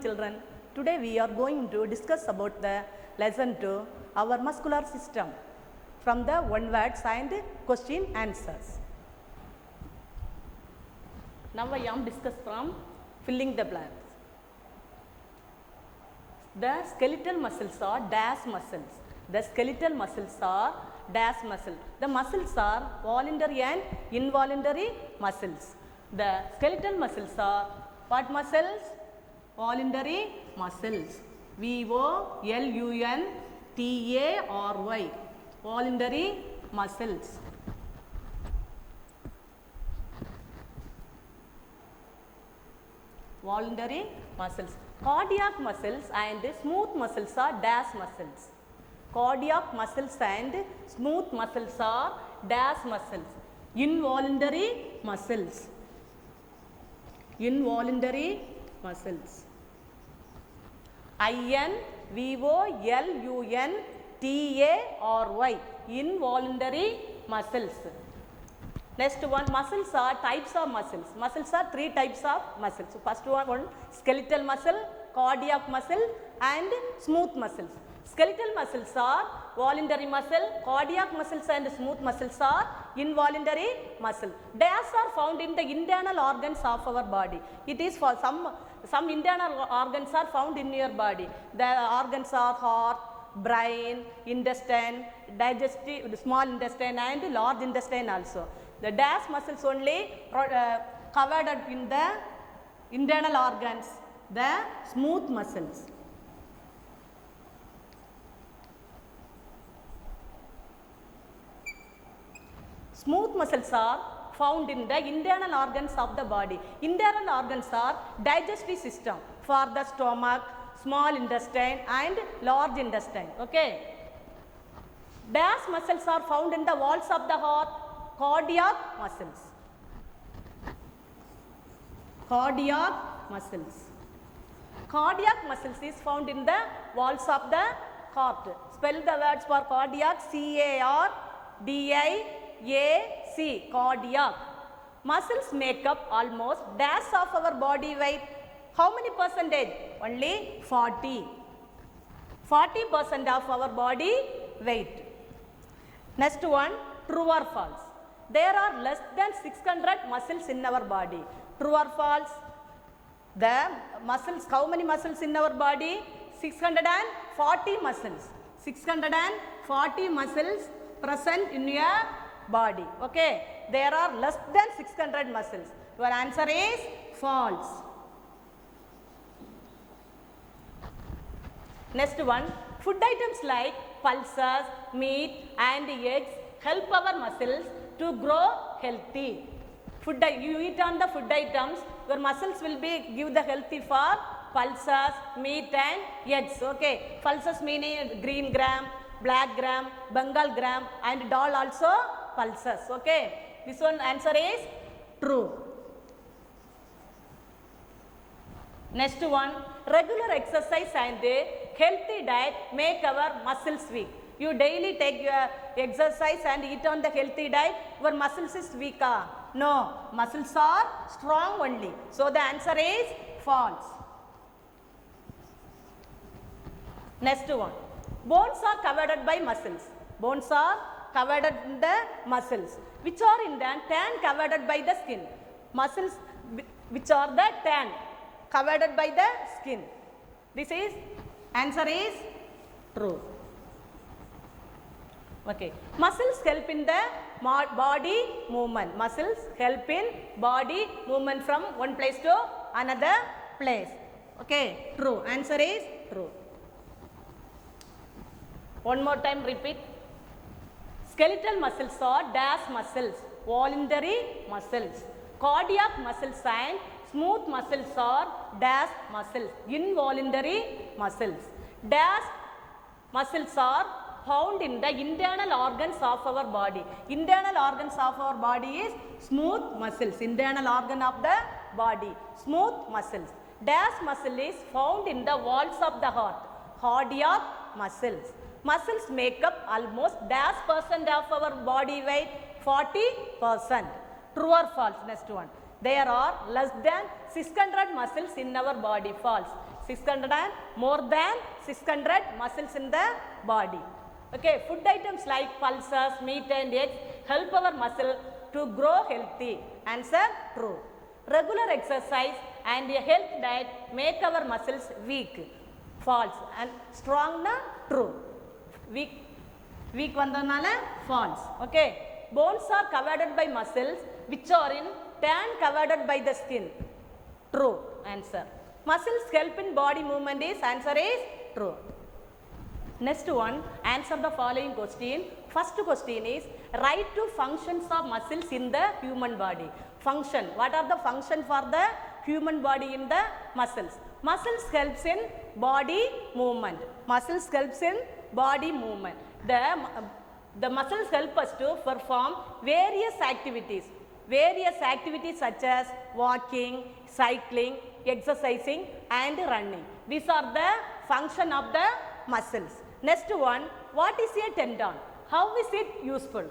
children. Today we are going to discuss about the lesson 2, our muscular system, from the one words and question answers. Now I am discuss from filling the blanks. The skeletal muscles are dash muscles. The skeletal muscles are dash muscle. The muscles are voluntary and involuntary muscles. The skeletal muscles are what muscles? Voluntary muscles. VOLUNTARY. Voluntary muscles. Voluntary muscles. Cardiac muscles and smooth muscles are dash muscles. Cardiac muscles and smooth muscles are dash muscles. Involuntary muscles. Involuntary muscles. INVOLUNTARY. Involuntary muscles. Next one, muscles are types of muscles. Muscles are three types of muscles. So first one skeletal muscle, cardiac muscle and smooth muscles. Skeletal muscles are voluntary muscle, cardiac muscles and smooth muscles are involuntary muscle. Dash are found in the internal organs of our body. It is for some internal organs are found in your body. The organs are heart, brain, intestine, digestive, small intestine and large intestine also. The dash muscles only covered in the internal organs, the smooth muscles. Smooth muscles are found in the internal organs of the body. Internal organs are digestive system for the stomach, small intestine and large intestine. Okay. Dash muscles are found in the walls of the heart, cardiac muscles. Cardiac muscles. Cardiac muscles is found in the walls of the heart. Spell the words for cardiac, CARDIAC, cardiac. Muscles make up almost dash of our body weight. How many percentage? Only 40. 40% of our body weight. Next one, true or false? There are less than 600 muscles in our body. True or false? The muscles, how many muscles in our body? 640 muscles. 640 muscles present in your body. Okay. There are less than 600 muscles. Your answer is false. Next one, food items like pulses, meat and eggs help our muscles to grow healthy. Food, you eat on the food items, your muscles will be give the healthy for pulses, meat and eggs. Okay. Pulses meaning green gram, black gram, Bengal gram and dal also pulses. Okay. This one answer is true. Next one, regular exercise and healthy diet make our muscles weak. You daily take your exercise and eat on the healthy diet, your muscles is weak. No, muscles are strong only. So the answer is false. Next one, bones are covered by muscles. Bones are covered in the muscles, which are in the tan covered by the skin. Muscles which are the tan covered by the skin. This is answer is true. Okay. Muscles help in the body movement. Muscles help in body movement from one place to another place. Okay. True. Answer is true. One more time repeat. Skeletal muscles are dash muscles, voluntary muscles. Cardiac muscles and smooth muscles are dash muscles, involuntary muscles. Dash muscles are found in the internal organs of our body. Internal organs of our body is smooth muscles. Internal organ of the body, smooth muscles. Dash muscle is found in the walls of the heart, cardiac muscles. Muscles make up almost dash percent of our body weight, 40%. True or false? Next one. There are less than 600 muscles in our body. False. 600 and more than 600 muscles in the body. Okay, food items like pulses, meat and eggs help our muscle to grow healthy. Answer true. Regular exercise and a health diet make our muscles weak. False. And strong na true. Weak vandanaala false. Okay. Bones are covered by muscles which are in turn covered by the skin. True. Answer. Muscles help in body movement is answer is true. Next one, answer the following question. First question is write two functions of muscles in the human body. Function. What are the function for the human body in the muscles? Muscles helps in body movement. Muscles helps in body movement. The muscles help us to perform various activities. Various activities such as walking, cycling, exercising and running. These are the function of the muscles. Next one, what is a tendon? How is it useful?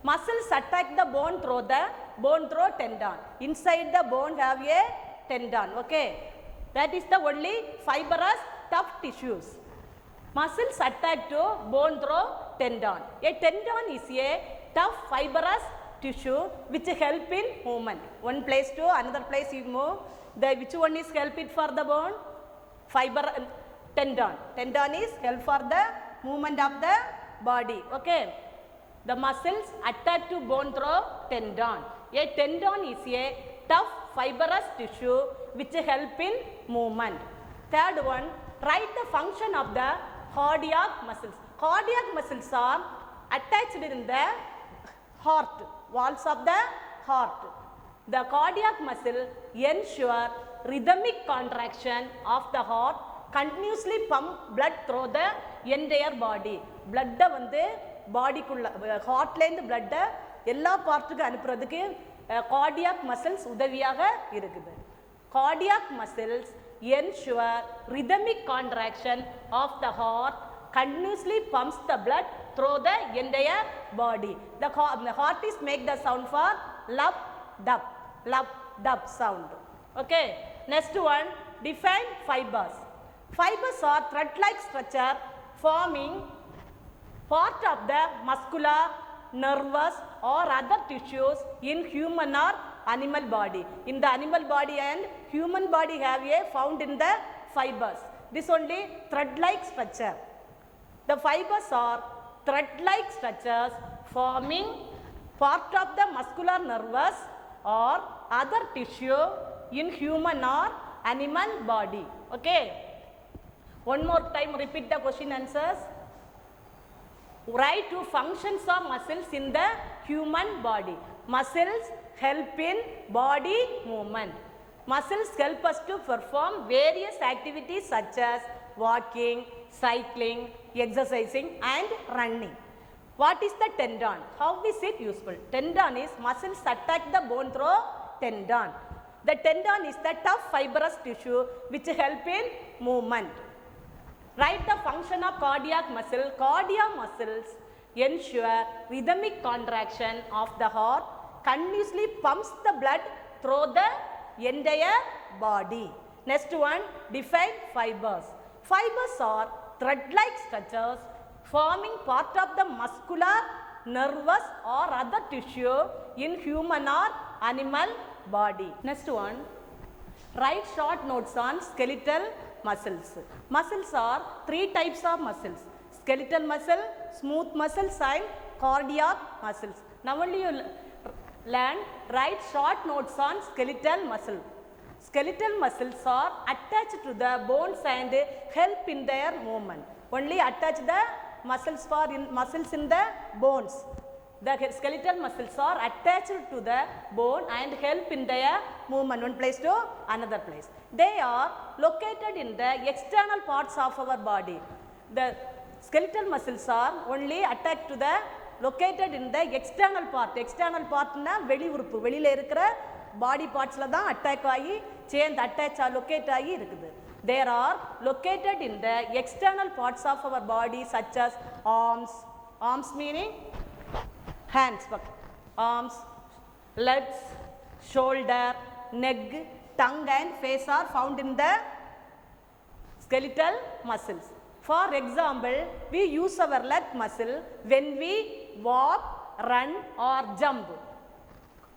Muscles attack the bone through tendon. Inside the bone have a tendon. Okay, that is the only fibrous tough tissues. Muscles attack to bone through tendon. A tendon is a tough fibrous tissue which help in movement. One place to another place you move. Which one is help it for the bone? Tendon. Tendon is help for the movement of the body. Okay. The muscles attack to bone through tendon. A tendon is a tough fibrous tissue which help in movement. Third one, write the function of the cardiac muscles. Cardiac muscles are attached in the heart, walls of the heart. The cardiac muscle ensure rhythmic contraction of the heart, continuously pump blood through the entire body. Blood வந்து பாடிக்குள்ள ஹார்ட்ல இருந்து blood எல்லா பார்ட்டுக்கு அனுப்புறதுக்கு cardiac muscles உதவியாக இருக்குது. Cardiac muscles ensure rhythmic contraction of the heart, continuously pumps the blood through the entire body. The heart is make the sound for lap dub sound. Okay. Next one, define fibers. Fibers are thread-like structure forming part of the muscular, nervous or other tissues in human or animal body. In the animal body and human body have a found in the fibers. This only thread-like structure. The fibers are thread-like structures forming part of the muscular, nervous or other tissue in human or animal body. Okay. One more time repeat the question answers. Write two functions of muscles in the human body. Muscles help in body movement. Muscles help us to perform various activities such as walking, cycling, exercising and running. What is the tendon? How is it useful? Tendon is muscles attack the bone through tendon. The tendon is the tough fibrous tissue which help in movement. Write the function of cardiac muscle. Cardiac muscles ensure rhythmic contraction of the heart, continuously pumps the blood through the entire body. Next one, define fibers. Fibers are thread-like structures forming part of the muscular, nervous or other tissue in human or animal body. Next one, write short notes on skeletal muscles. Muscles are three types of muscles: skeletal muscle, smooth muscles and cardiac muscles. Now only you learn write short notes on skeletal muscle. Skeletal muscles are attached to the bones and help in their movement. Only attach the muscles in the bones. The skeletal muscles are attached to the bone and help in their movement one place to another place. They are located in the external parts of our body. The skeletal muscles are only attached to the located in the external part. External part na வெளி உறுப்பு வெளியில இருக்கிற body partsல தான் attack ஆகி சேர்ந்து attach locate ஆகி இருக்குது. They are located in the external parts of our body such as arms meaning hands, arms, legs, shoulder, neck, tongue and face are found in the skeletal muscles. For example, we use our leg muscle when we walk, run or jump.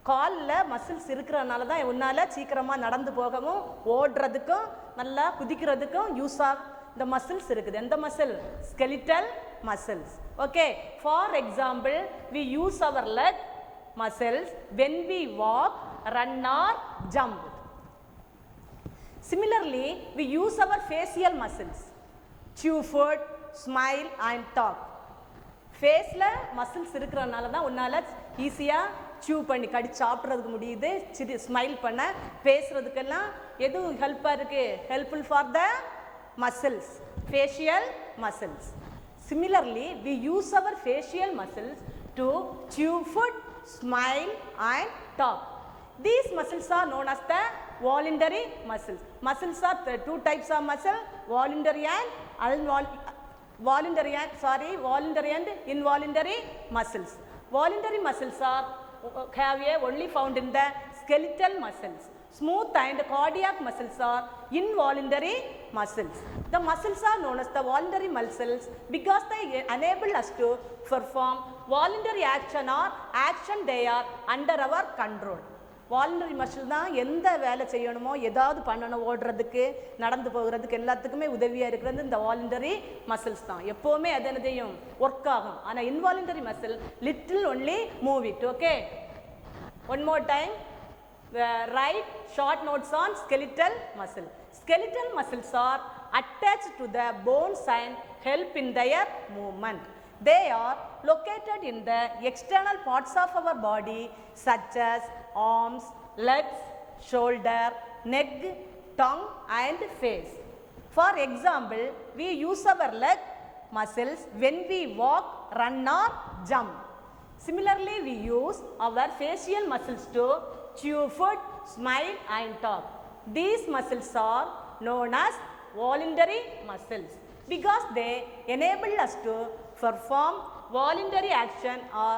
காலில் muscles இருக்கிறனால தான் உன்னால் சீக்கிரமாக நடந்து போகவும் ஓடுறதுக்கும் நல்லா குதிக்கிறதுக்கும் use ஆகும் இந்த மசில்ஸ் இருக்குது. எந்த muscle? Skeletal muscles. Okay, for example we use our leg muscles when we walk, run or jump. Similarly, we use our facial muscles, chew food, smile and talk. ஃபேஸில் மசில்ஸ் இருக்கிறனால தான் உன்னால் ஈஸியாக சூ பண்ணி கடிச்சு சாப்பிட்றதுக்கு முடியுது, ஸ்மைல் பண்ண, பேசுகிறதுக்கெல்லாம் எதுவும் ஹெல்ப்பாக இருக்குது? Helpful for the muscles, facial muscles. Similarly, we use our facial muscles to chew food, smile and talk. These muscles are known as the voluntary muscles. Muscles are two types of muscle, voluntary and involuntary muscles. Voluntary muscles are only found in the skeletal muscles. Smooth and cardiac muscles are involuntary muscles. The muscles are known as the voluntary muscles because they enable us to perform voluntary action or action they are under our control. Voluntary muscle தான் எந்த வேலை செய்யணுமோ, ஏதாவது பண்ணணும், ஓடுறதுக்கு, நடந்து போகிறதுக்கு எல்லாத்துக்குமே உதவியாக இருக்கிறது இந்த வாலண்டரி மசில்ஸ் தான். எப்போவுமே அது என்ன செய்யும்? ஒர்க் ஆகும். ஆனால் involuntary muscle little only move it. Okay, one more time, write short notes on skeletal muscle. Skeletal muscles are attached to the bones and help in their movement. They are located in the external parts of our body such as arms, legs, shoulder, neck, tongue and face. For example, we use our leg muscles when we walk, run or jump. Similarly, we use our facial muscles to chew food, smile and talk. These muscles are known as voluntary muscles because they enable us to perform voluntary action or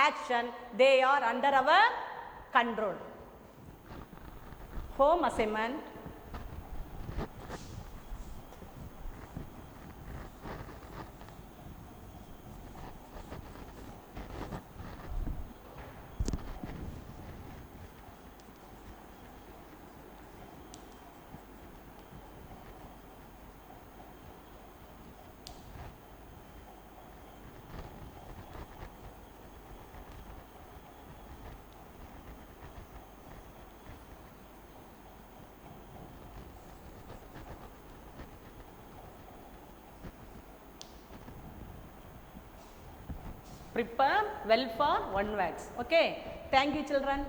action they are under our control. Home assignment. Prepare well for one words. Okay, thank you children.